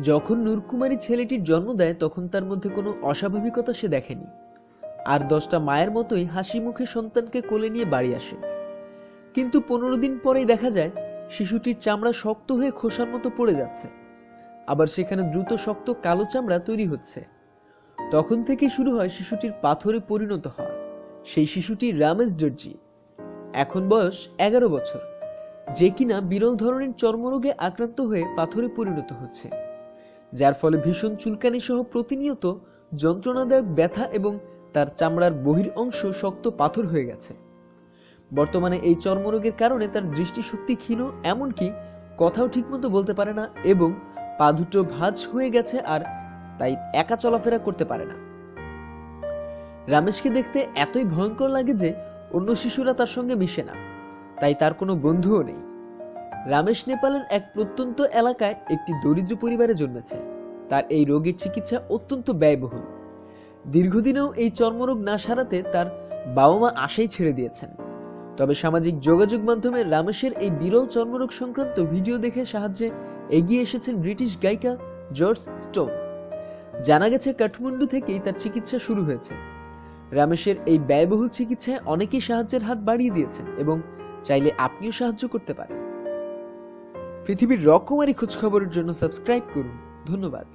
যখন নূরকুমারী ছেলেটির জন্ম দেয় তখন তার মধ্যে কোনো অস্বাভাবিকতা সে দেখেনি। আর 10টা মায়ের মতোই হাসি মুখে সন্তানকে কোলে নিয়ে বাড়ি আসে। কিন্তু 15 দিন পরেই দেখা যায় শিশুটির চামড়া শক্ত হয়ে খোসার মতো পড়ে যাচ্ছে, আবার সেখানে দ্রুত শক্ত কালো চামড়া তৈরি হচ্ছে। তখন থেকেই শুরু হয় শিশুটির পাথরে পরিণত হওয়া। সেই শিশুটি রামেশ দর্জি, এখন বয়স 11 বছর, যে কিনা বিরল ধরনের চর্মরোগে আক্রান্ত হয়ে পাথরে পরিণত হচ্ছে, যার ফলে ভীষণ চুলকানি সহ প্রতিনিয়ত যন্ত্রণাদায়ক ব্যথা এবং তার চামড়ার বহির অংশ শক্ত পাথর হয়ে গেছে। বর্তমানে এই চর্মরোগের কারণে তার দৃষ্টিশক্তি ক্ষীণ, এমনকি কথাও ঠিকমতো বলতে পারে না এবং পা দুটো ভাঁজ হয়ে গেছে, আর তাই একা চলাফেরা করতে পারে না। রামেশকে দেখতে এতই ভয়ঙ্কর লাগে যে অন্য শিশুরা তার সঙ্গে মিশে না, তাই তার কোনো বন্ধুও নেই। রামেশ নেপালের এক প্রত্যন্ত এলাকায় একটি দরিদ্র পরিবারে জন্মেছে। তার এই রোগের চিকিৎসা অত্যন্ত ব্যয়বহুল। দীর্ঘদিনেও এই চর্মরোগ না সারাতে তার বাবা মা আশাই ছেড়ে দিয়েছেন। তবে সামাজিক যোগাযোগ মাধ্যমে রামেশের এই বিরল চর্মরোগ সংক্রান্ত ভিডিও দেখে সাহায্যে এগিয়ে এসেছেন ব্রিটিশ গায়িকা জর্জ স্টোন। জানা গেছে কাঠমান্ডু থেকেই তার চিকিৎসা শুরু হয়েছে। রামেশের এই ব্যয়বহুল চিকিৎসায় অনেকেই সাহায্যের হাত বাড়িয়ে দিয়েছেন এবং চাইলে আপনিও সাহায্য করতে পারেন। পৃথিবীর রকমারি খোঁজখবরের জন্য সাবস্ক্রাইব করুন। ধন্যবাদ।